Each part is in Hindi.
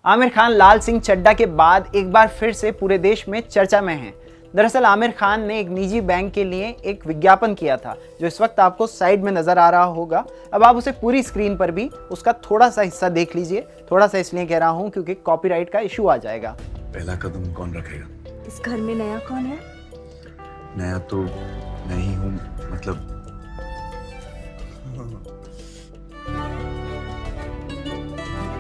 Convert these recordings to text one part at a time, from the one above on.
आमिर खान लाल सिंह चड्ढा के बाद एक बार फिर से पूरे देश में चर्चा में हैं। दरअसल आमिर खान ने एक निजी बैंक के लिए एक विज्ञापन किया था, जो इस वक्त आपको साइड में नजर आ रहा होगा। अब आप उसे पूरी स्क्रीन पर भी उसका थोड़ा सा हिस्सा देख लीजिए। थोड़ा सा इसलिए कह रहा हूं क्योंकि कॉपीराइट का इशू आ जाएगा। पहला कदम कौन रखेगा? इस घर में नया कौन है? नया तो मैं ही हूँ, मतलब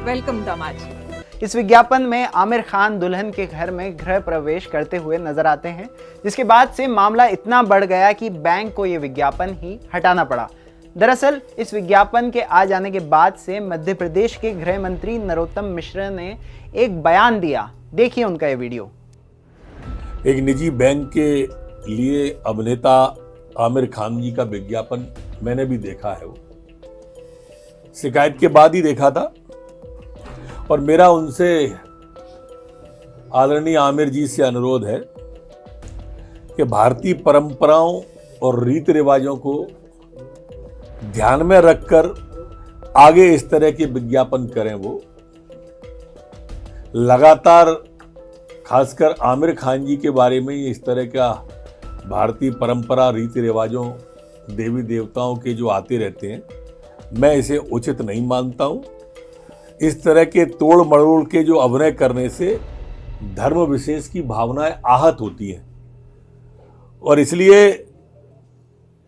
वेलकम दामाद। इस विज्ञापन में आमिर खान दुल्हन के घर में गृह प्रवेश करते हुए नजर आते हैं, जिसके बाद से मामला इतना बढ़ गया कि बैंक को यह विज्ञापन ही हटाना पड़ा। दरअसल इस विज्ञापन के आ जाने के बाद से मध्य प्रदेश के गृह मंत्री नरोत्तम मिश्र ने एक बयान दिया। देखिए उनका ये वीडियो। एक निजी बैंक के लिए अभिनेता आमिर खान जी का विज्ञापन मैंने भी देखा है। वो शिकायत के बाद ही देखा था और मेरा उनसे आदरणीय आमिर जी से अनुरोध है कि भारतीय परंपराओं और रीति रिवाजों को ध्यान में रखकर आगे इस तरह के विज्ञापन करें। वो लगातार खासकर आमिर खान जी के बारे में इस तरह का भारतीय परंपरा रीति रिवाजों देवी देवताओं के जो आते रहते हैं, मैं इसे उचित नहीं मानता हूं। इस तरह के तोड़ मरोड़ के जो अभिनय करने से धर्म विशेष की भावनाएं आहत होती हैं और इसलिए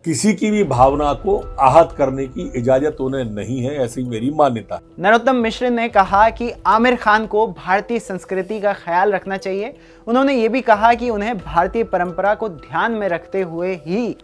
किसी की भी भावना को आहत करने की इजाजत उन्हें नहीं है, ऐसी मेरी मान्यता। नरोत्तम मिश्र ने कहा कि आमिर खान को भारतीय संस्कृति का ख्याल रखना चाहिए। उन्होंने ये भी कहा कि उन्हें भारतीय परंपरा को ध्यान में रखते हुए ही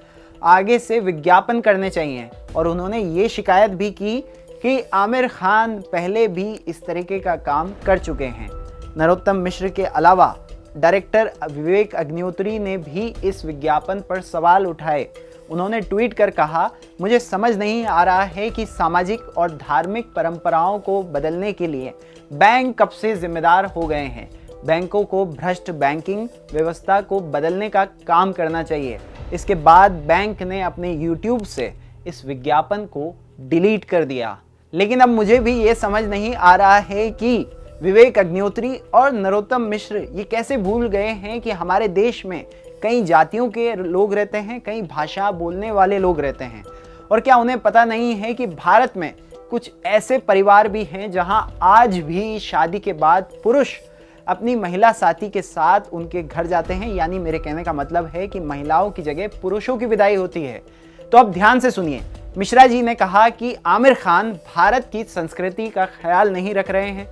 आगे से विज्ञापन करने चाहिए और उन्होंने ये शिकायत भी की कि आमिर खान पहले भी इस तरीके का काम कर चुके हैं। नरोत्तम मिश्र के अलावा डायरेक्टर विवेक अग्निहोत्री ने भी इस विज्ञापन पर सवाल उठाए। उन्होंने ट्वीट कर कहा, मुझे समझ नहीं आ रहा है कि सामाजिक और धार्मिक परंपराओं को बदलने के लिए बैंक कब से जिम्मेदार हो गए हैं। बैंकों को भ्रष्ट बैंकिंग व्यवस्था को बदलने का काम करना चाहिए। इसके बाद बैंक ने अपने YouTube से इस विज्ञापन को डिलीट कर दिया। लेकिन अब मुझे भी ये समझ नहीं आ रहा है कि विवेक अग्निहोत्री और नरोत्तम मिश्र ये कैसे भूल गए हैं कि हमारे देश में कई जातियों के लोग रहते हैं, कई भाषा बोलने वाले लोग रहते हैं। और क्या उन्हें पता नहीं है कि भारत में कुछ ऐसे परिवार भी हैं जहां आज भी शादी के बाद पुरुष अपनी महिला साथी के साथ उनके घर जाते हैं। यानी मेरे कहने का मतलब है कि महिलाओं की जगह पुरुषों की विदाई होती है। तो अब ध्यान से सुनिए। मिश्रा जी ने कहा कि आमिर खान भारत की संस्कृति का ख्याल नहीं रख रहे हैं।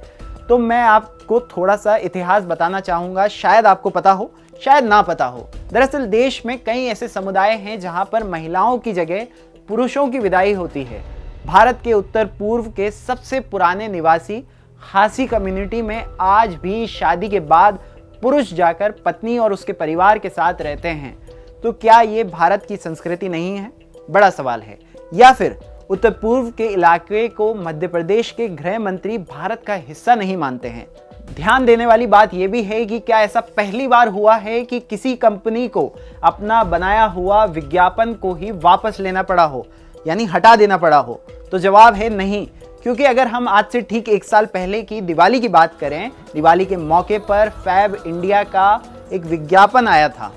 तो मैं आपको थोड़ा सा इतिहास बताना चाहूँगा, शायद आपको पता हो, शायद ना पता हो। दरअसल देश में कई ऐसे समुदाय हैं जहाँ पर महिलाओं की जगह पुरुषों की विदाई होती है। भारत के उत्तर पूर्व के सबसे पुराने निवासी खासी कम्युनिटी में आज भी शादी के बाद पुरुष जाकर पत्नी और उसके परिवार के साथ रहते हैं। तो क्या ये भारत की संस्कृति नहीं है? बड़ा सवाल है। या फिर उत्तर पूर्व के इलाके को मध्य प्रदेश के गृह मंत्री भारत का हिस्सा नहीं मानते हैं? ध्यान देने वाली बात यह भी है कि क्या ऐसा पहली बार हुआ है कि किसी कंपनी को अपना बनाया हुआ विज्ञापन को ही वापस लेना पड़ा हो, यानी हटा देना पड़ा हो? तो जवाब है नहीं, क्योंकि अगर हम आज से ठीक 1 साल पहले की दिवाली की बात करें, दिवाली के मौके पर फैब इंडिया का एक विज्ञापन आया था,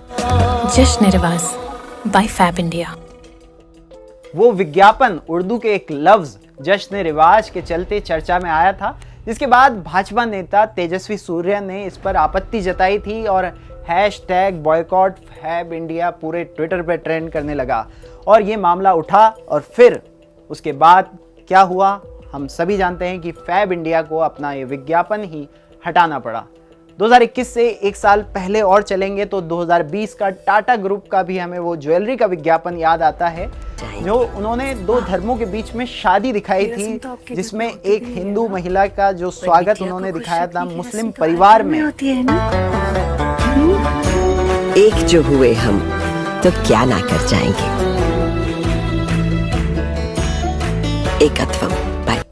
जश्न रिवाज बाय फैब इंडिया। वो विज्ञापन उर्दू के एक लफ्ज जश्न रिवाज के चलते चर्चा में आया था, जिसके बाद भाजपा नेता तेजस्वी सूर्य ने इस पर आपत्ति जताई थी और हैशटैग बॉयकॉट फैब इंडिया पूरे ट्विटर पर ट्रेंड करने लगा और ये मामला उठा। और फिर उसके बाद क्या हुआ हम सभी जानते हैं कि फैब इंडिया को अपना ये विज्ञापन ही हटाना पड़ा। 2021 से 1 साल पहले और चलेंगे तो 2020 का टाटा ग्रुप का भी हमें वो ज्वेलरी का विज्ञापन याद आता है, जो उन्होंने 2 धर्मों के बीच में शादी दिखाई थी, जिसमें एक हिंदू महिला का जो स्वागत उन्होंने दिखाया था मुस्लिम परिवार में। एक जो हुए हम तो क्या ना कर जाएंगे। एकत्वम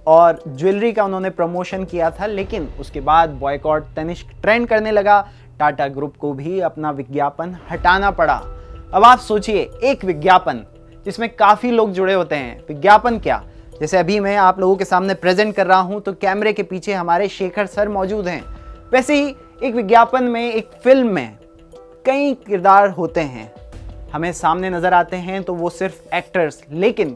और ज्वेलरी का उन्होंने प्रमोशन किया था, लेकिन उसके बाद बॉयकॉट तनिष्क ट्रेंड करने लगा। टाटा ग्रुप को भी अपना विज्ञापन हटाना पड़ा। अब आप सोचिए, एक विज्ञापन जिसमें काफी लोग जुड़े होते हैं, विज्ञापन क्या, जैसे अभी मैं आप लोगों के सामने प्रेजेंट कर रहा हूं तो कैमरे के पीछे हमारे शेखर सर मौजूद हैं। वैसे ही एक विज्ञापन में, एक फिल्म में कई किरदार होते हैं, हमें सामने नजर आते हैं तो वो सिर्फ एक्टर्स, लेकिन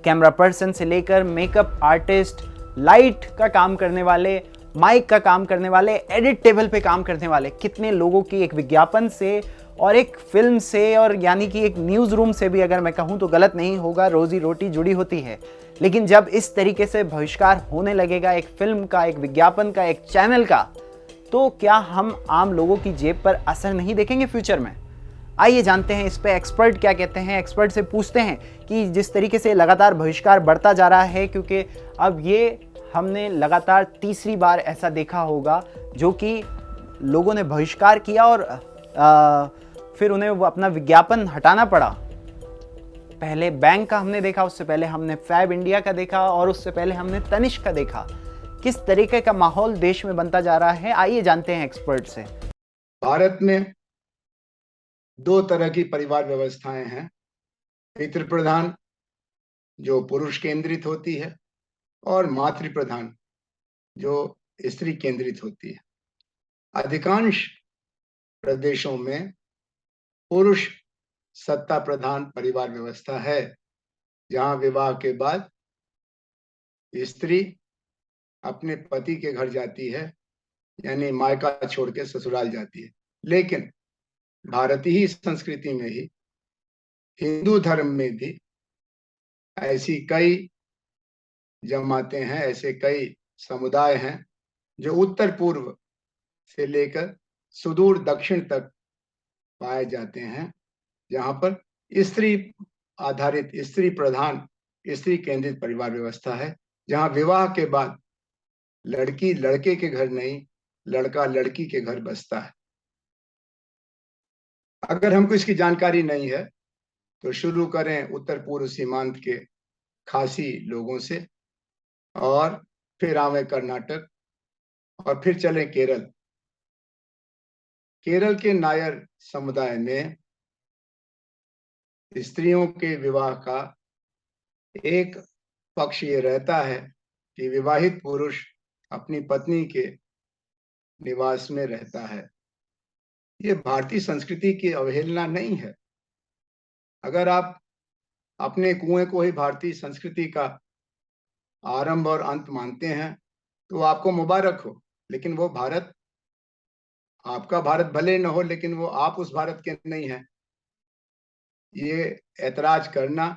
कैमरा पर्सन से लेकर मेकअप आर्टिस्ट, लाइट का काम करने वाले, माइक का काम करने वाले, एडिट टेबल पे काम करने वाले, कितने लोगों की एक विज्ञापन से और एक फिल्म से, और यानी कि एक न्यूज़ रूम से भी अगर मैं कहूँ तो गलत नहीं होगा, रोजी रोटी जुड़ी होती है। लेकिन जब इस तरीके से बहिष्कार होने लगेगा एक फिल्म का, एक विज्ञापन का, एक चैनल का, तो क्या हम आम लोगों की जेब पर असर नहीं देखेंगे फ्यूचर में? आइए जानते हैं इस पे एक्सपर्ट क्या कहते हैं। एक्सपर्ट से पूछते हैं कि जिस तरीके से लगातार बहिष्कार बढ़ता जा रहा है, क्योंकि अब ये हमने लगातार तीसरी बार ऐसा देखा होगा जो कि लोगों ने बहिष्कार किया और फिर उन्हें वो अपना विज्ञापन हटाना पड़ा। पहले बैंक का हमने देखा, उससे पहले हमने फैब इंडिया का देखा और उससे पहले हमने तनिष्क का देखा। किस तरीके का माहौल देश में बनता जा रहा है, आइए जानते हैं एक्सपर्ट से। भारत में दो तरह की परिवार व्यवस्थाएं हैं। पितृ प्रधान जो पुरुष केंद्रित होती है और मातृ प्रधान जो स्त्री केंद्रित होती है। अधिकांश प्रदेशों में पुरुष सत्ता प्रधान परिवार व्यवस्था है, जहां विवाह के बाद स्त्री अपने पति के घर जाती है, यानी मायका छोड़ के ससुराल जाती है। लेकिन भारतीय संस्कृति में ही, हिंदू धर्म में भी ऐसी कई जमातें हैं, ऐसे कई समुदाय हैं जो उत्तर पूर्व से लेकर सुदूर दक्षिण तक पाए जाते हैं, जहां पर स्त्री आधारित, स्त्री प्रधान, स्त्री केंद्रित परिवार व्यवस्था है, जहां विवाह के बाद लड़की लड़के के घर नहीं, लड़का लड़की के घर बसता है। अगर हमको इसकी जानकारी नहीं है तो शुरू करें उत्तर पूर्व सीमांत के खासी लोगों से, और फिर आवे कर्नाटक, और फिर चले केरल। केरल के नायर समुदाय में स्त्रियों के विवाह का एक पक्ष ये रहता है कि विवाहित पुरुष अपनी पत्नी के निवास में रहता है। ये भारतीय संस्कृति की अवहेलना नहीं है। अगर आप अपने कुएं को ही भारतीय संस्कृति का आरंभ और अंत मानते हैं तो आपको मुबारक हो, लेकिन वो भारत, आपका भारत भले न हो, लेकिन वो आप उस भारत के नहीं हैं। ये ऐतराज करना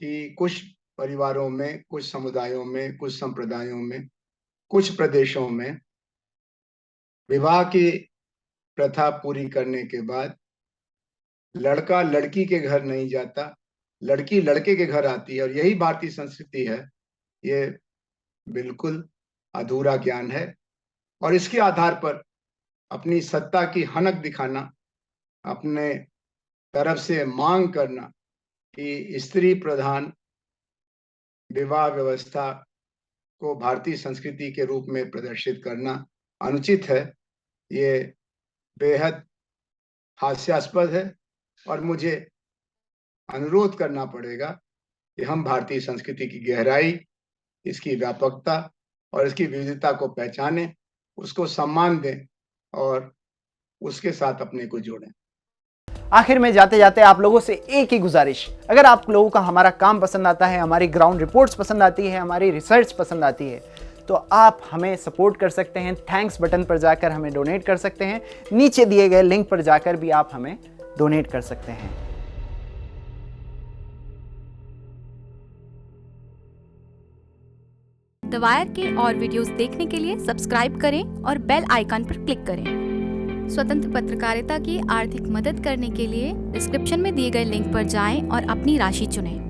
कि कुछ परिवारों में, कुछ समुदायों में, कुछ संप्रदायों में, कुछ प्रदेशों में विवाह की प्रथा पूरी करने के बाद लड़का लड़की के घर नहीं जाता, लड़की लड़के के घर आती है और यही भारतीय संस्कृति है, ये बिल्कुल अधूरा ज्ञान है। और इसके आधार पर अपनी सत्ता की हनक दिखाना, अपने तरफ से मांग करना कि स्त्री प्रधान विवाह व्यवस्था को भारतीय संस्कृति के रूप में प्रदर्शित करना अनुचित है। ये बेहद हास्यास्पद है और मुझे अनुरोध करना पड़ेगा कि हम भारतीय संस्कृति की गहराई, इसकी व्यापकता और इसकी विविधता को पहचानें, उसको सम्मान दें और उसके साथ अपने को जोड़ें। आखिर में जाते जाते आप लोगों से एक ही गुजारिश, अगर आप लोगों का हमारा काम पसंद आता है, हमारी ग्राउंड रिपोर्ट्स पसंद आती है, हमारी रिसर्च पसंद आती है, तो आप हमें सपोर्ट कर सकते हैं। थैंक्स बटन पर जाकर हमें डोनेट कर सकते हैं। नीचे दिए गए लिंक पर जाकर भी आप हमें डोनेट कर सकते हैं। द वायर के और वीडियोस देखने के लिए सब्सक्राइब करें और बेल आइकन पर क्लिक करें। स्वतंत्र पत्रकारिता की आर्थिक मदद करने के लिए डिस्क्रिप्शन में दिए गए लिंक पर जाएं और अपनी राशि चुनें।